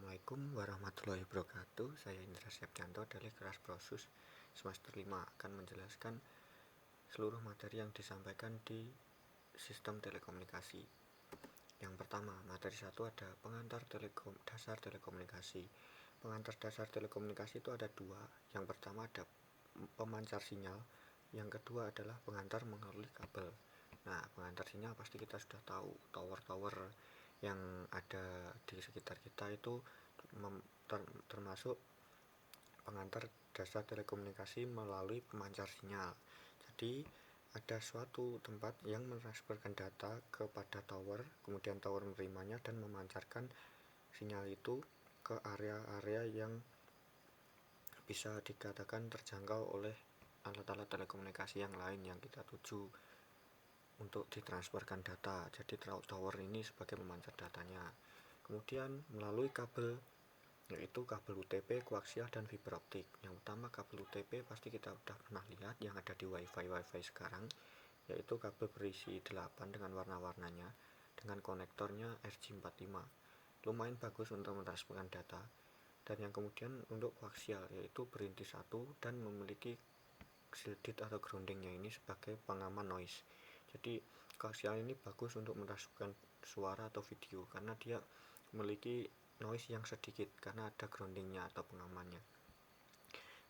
Assalamualaikum warahmatullahi wabarakatuh. Saya Indra Septianto dari kelas Prosus semester 5 akan menjelaskan seluruh materi yang disampaikan di sistem telekomunikasi. Yang pertama, materi 1 ada pengantar dasar telekomunikasi. Pengantar dasar telekomunikasi itu ada dua. Yang pertama ada pemancar sinyal, yang kedua adalah pengantar melalui kabel. Nah, pengantar sinyal pasti kita sudah tahu, tower-tower yang ada di sekitar kita itu termasuk pengantar dasar telekomunikasi melalui pemancar sinyal. Jadi ada suatu tempat yang mentransferkan data kepada tower, kemudian tower menerimanya dan memancarkan sinyal itu ke area-area yang bisa dikatakan terjangkau oleh alat-alat telekomunikasi yang lain yang kita tuju untuk ditransferkan data. Jadi tower ini sebagai pemancar datanya. Kemudian melalui kabel, yaitu kabel UTP, koaksial, dan fiber optik. Yang utama kabel UTP pasti kita udah pernah lihat yang ada di wifi sekarang, yaitu kabel berisi 8 dengan warna-warnanya dengan konektornya RJ45. Lumayan bagus untuk mentransferkan data. Dan yang kemudian untuk koaksial, yaitu berinti 1 dan memiliki shielded atau groundingnya ini sebagai pengaman noise. Jadi koaksial ini bagus untuk mentransferkan suara atau video karena dia memiliki noise yang sedikit karena ada groundingnya atau pengamannya.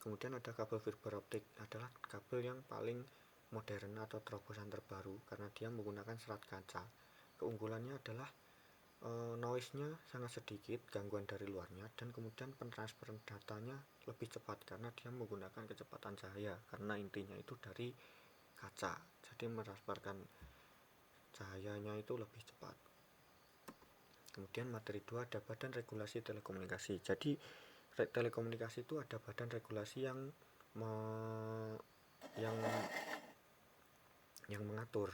Kemudian ada kabel fiber optik, adalah kabel yang paling modern atau terobosan terbaru karena dia menggunakan serat kaca. Keunggulannya adalah noise-nya sangat sedikit, gangguan dari luarnya, dan kemudian pentransferan datanya lebih cepat karena dia menggunakan kecepatan cahaya karena intinya itu dari kaca, jadi mentransferkan cahayanya itu lebih cepat. Kemudian materi 2 ada badan regulasi telekomunikasi. Jadi telekomunikasi itu ada badan regulasi yang mengatur.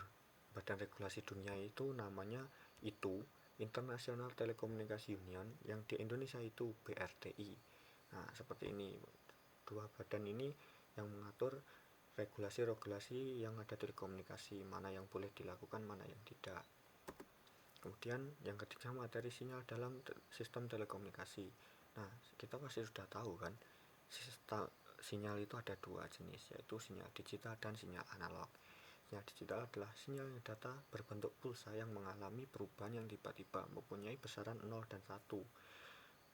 Badan regulasi dunia itu namanya ITU, International Telecommunication Union, yang di Indonesia itu BRTI. Nah, seperti ini. Dua badan ini yang mengatur regulasi-regulasi yang ada di telekomunikasi, mana yang boleh dilakukan, mana yang tidak. Kemudian yang ketiga materi sinyal dalam sistem telekomunikasi. Nah, kita pasti sudah tahu kan, sinyal itu ada dua jenis, yaitu sinyal digital dan sinyal analog. Sinyal digital adalah sinyal data berbentuk pulsa yang mengalami perubahan yang tiba-tiba, mempunyai besaran 0 dan 1.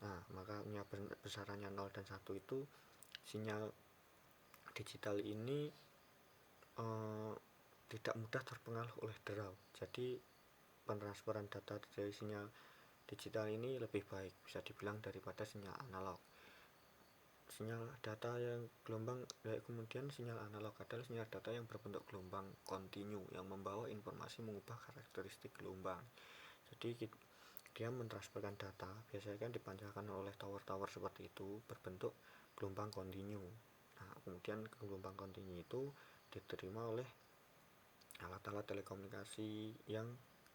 Nah, makanya besarannya 0 dan 1 itu sinyal digital ini tidak mudah terpengaruh oleh derau. Jadi pentransferan data dari sinyal digital ini lebih baik, bisa dibilang, daripada sinyal analog. Sinyal data yang gelombang, kemudian sinyal analog adalah sinyal data yang berbentuk gelombang kontinu yang membawa informasi mengubah karakteristik gelombang. Jadi dia mentransferkan data, biasanya kan dipancarkan oleh tower-tower seperti itu, berbentuk gelombang kontinu. Nah, kemudian gelombang kontinu itu diterima oleh alat-alat telekomunikasi yang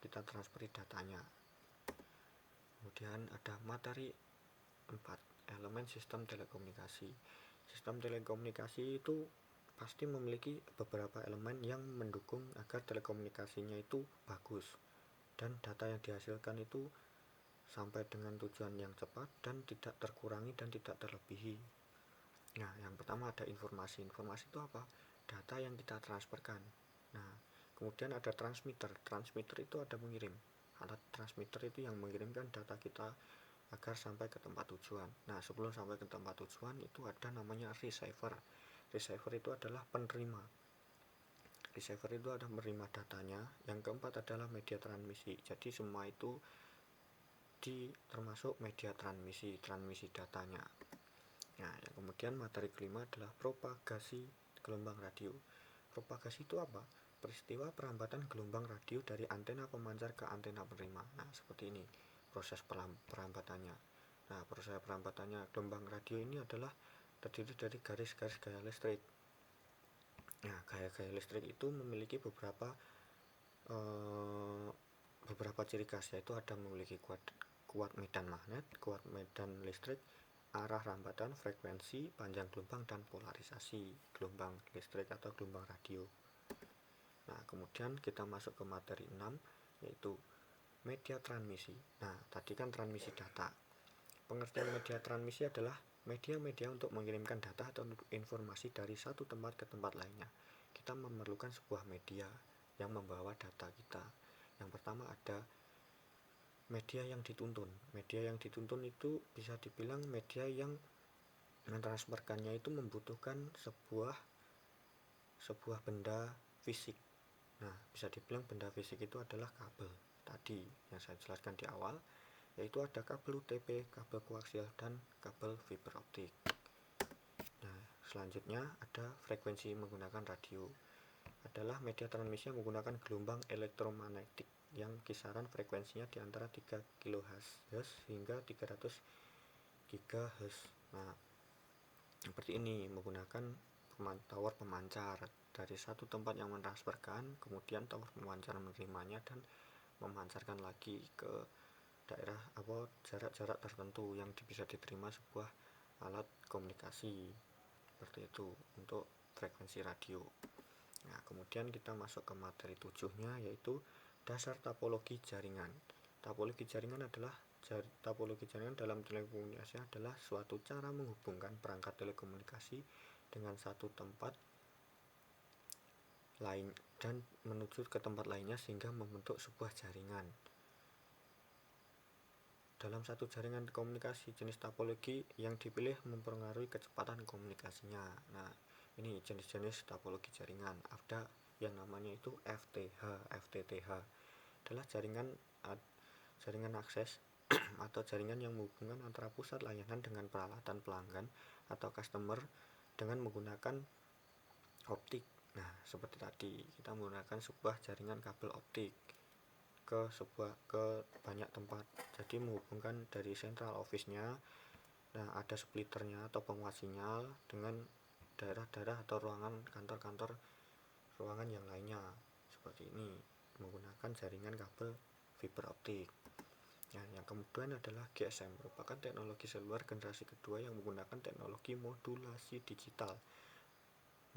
kita transferi datanya. Kemudian ada materi 4, elemen sistem telekomunikasi. Sistem telekomunikasi itu pasti memiliki beberapa elemen yang mendukung agar telekomunikasinya itu bagus dan data yang dihasilkan itu sampai dengan tujuan yang cepat dan tidak terkurangi dan tidak terlebihi. Nah, yang pertama ada informasi. Informasi itu apa? Data yang kita transferkan. Nah, kemudian ada transmitter. Transmitter itu ada mengirim. Alat transmitter itu yang mengirimkan data kita agar sampai ke tempat tujuan. Nah, sebelum sampai ke tempat tujuan itu ada namanya receiver. Receiver itu adalah penerima. Receiver itu ada menerima datanya. Yang keempat adalah media transmisi. Jadi semua itu termasuk media transmisi datanya. Nah, yang kemudian materi kelima adalah propagasi gelombang radio. Propagasi itu apa? Peristiwa perambatan gelombang radio dari antena pemancar ke antena penerima. Nah, seperti ini proses perambatannya. Nah, proses perambatannya gelombang radio ini adalah terdiri dari garis-garis gaya listrik. Nah, gaya-gaya listrik itu memiliki beberapa ciri khas, yaitu ada memiliki kuat medan magnet, kuat medan listrik, arah rambatan, frekuensi, panjang gelombang, dan polarisasi gelombang listrik atau gelombang radio. Nah, kemudian kita masuk ke materi 6, yaitu media transmisi. Nah, tadi kan transmisi data. Pengertian media transmisi adalah media-media untuk mengirimkan data atau informasi dari satu tempat ke tempat lainnya. Kita memerlukan sebuah media yang membawa data kita. Yang pertama ada media yang dituntun. Media yang dituntun itu bisa dibilang media yang mentransferkannya itu membutuhkan sebuah benda fisik. Nah, bisa dibilang benda fisik itu adalah kabel tadi yang saya jelaskan di awal, yaitu ada kabel UTP, kabel koaksial, dan kabel fiber optik. Nah, selanjutnya ada frekuensi menggunakan radio. Adalah media transmisi yang menggunakan gelombang elektromagnetik yang kisaran frekuensinya di antara 3 kHz hingga 300 GHz. Nah, seperti ini menggunakan tower pemancar dari satu tempat yang mentransferkan, kemudian tower pemancar menerimanya dan memancarkan lagi ke daerah jarak-jarak tertentu yang bisa diterima sebuah alat komunikasi. Seperti itu untuk frekuensi radio. Nah, kemudian kita masuk ke materi 7-nya, yaitu dasar topologi jaringan. Topologi jaringan dalam telekomunikasi adalah suatu cara menghubungkan perangkat telekomunikasi dengan satu tempat lain dan menuju ke tempat lainnya sehingga membentuk sebuah jaringan. Dalam satu jaringan komunikasi, jenis topologi yang dipilih mempengaruhi kecepatan komunikasinya. Nah, ini jenis-jenis topologi jaringan. Ada yang namanya itu FTH, FTTH. Adalah jaringan akses atau jaringan yang menghubungkan antara pusat layanan dengan peralatan pelanggan atau customer dengan menggunakan optik. Nah, seperti tadi kita menggunakan sebuah jaringan kabel optik ke banyak tempat. Jadi menghubungkan dari central office-nya. Nah, ada splitternya atau penguat sinyal dengan daerah-daerah atau ruangan kantor-kantor ruangan yang lainnya. Seperti ini menggunakan jaringan kabel fiber optik. Nah, yang kemudian adalah GSM, merupakan teknologi seluler generasi kedua yang menggunakan teknologi modulasi digital.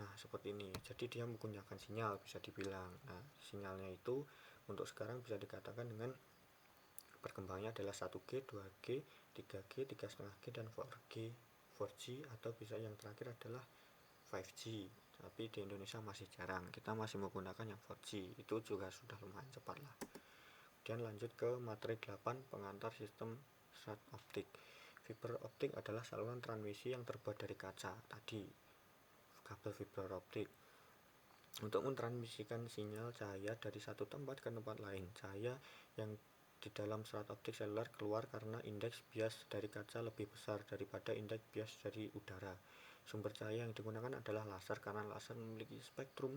Nah, seperti ini. Jadi dia menggunakan sinyal, bisa dibilang. Nah, sinyalnya itu untuk sekarang bisa dikatakan dengan perkembangannya adalah 1G, 2G, 3G, 3,5G, dan 4G, atau bisa yang terakhir adalah 5G. Tapi di Indonesia masih jarang, kita masih menggunakan yang 4G. Itu juga sudah lumayan cepat lah. Kemudian lanjut ke materi 8, pengantar sistem serat optik. Fiber optik adalah saluran transmisi yang terbuat dari kaca. Tadi kabel fiber optik untuk mentransmisikan sinyal cahaya dari satu tempat ke tempat lain. Cahaya yang di dalam serat optik seluler keluar karena indeks bias dari kaca lebih besar daripada indeks bias dari udara. Sumber cahaya yang digunakan adalah laser karena laser memiliki spektrum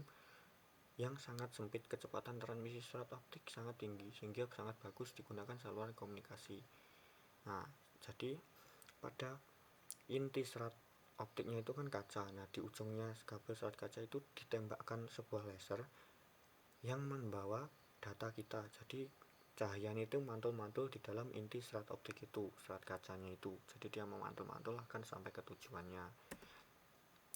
yang sangat sempit. Kecepatan transmisi serat optik sangat tinggi sehingga sangat bagus digunakan saluran komunikasi. Nah, jadi pada inti serat optiknya itu kan kaca. Nah, di ujungnya kabel serat kaca itu ditembakkan sebuah laser yang membawa data kita. Jadi cahayanya itu mantul-mantul di dalam inti serat optik itu, serat kacanya itu. Jadi dia memantul-mantul akan sampai ke tujuannya.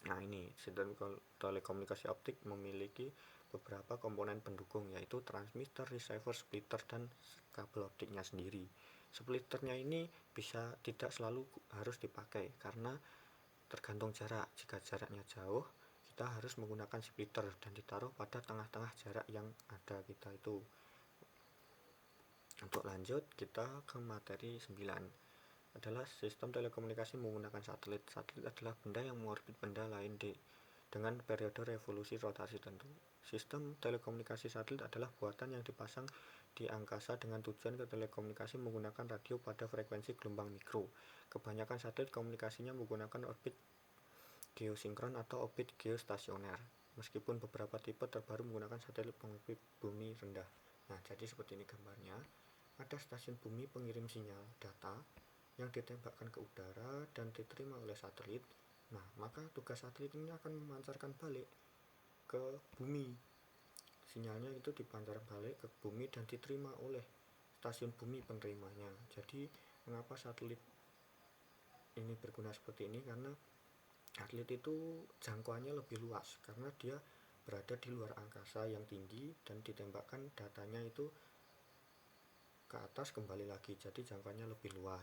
Nah, ini sistem telekomunikasi optik memiliki beberapa komponen pendukung, yaitu transmitter, receiver, splitter, dan kabel optiknya sendiri. Splitternya ini bisa tidak selalu harus dipakai karena tergantung jarak. Jika jaraknya jauh, kita harus menggunakan splitter dan ditaruh pada tengah-tengah jarak yang ada kita itu. Untuk lanjut, kita ke materi 9 adalah sistem telekomunikasi menggunakan satelit. Satelit adalah benda yang mengorbit benda lain dengan periode revolusi rotasi tentu. Sistem telekomunikasi satelit adalah buatan yang dipasang di angkasa dengan tujuan ke telekomunikasi menggunakan radio pada frekuensi gelombang mikro. Kebanyakan satelit komunikasinya menggunakan orbit geosinkron atau orbit geostasioner, meskipun beberapa tipe terbaru menggunakan satelit pengorbit bumi rendah. Nah, jadi seperti ini gambarnya. Ada stasiun bumi pengirim sinyal data yang ditembakkan ke udara dan diterima oleh satelit. Nah, maka tugas satelit ini akan memancarkan balik ke bumi. Sinyalnya itu dipancarkan balik ke bumi dan diterima oleh stasiun bumi penerimanya. Jadi, mengapa satelit ini berguna seperti ini? Karena satelit itu jangkauannya lebih luas karena dia berada di luar angkasa yang tinggi dan ditembakkan datanya itu ke atas kembali lagi, jadi jangkauannya lebih luas.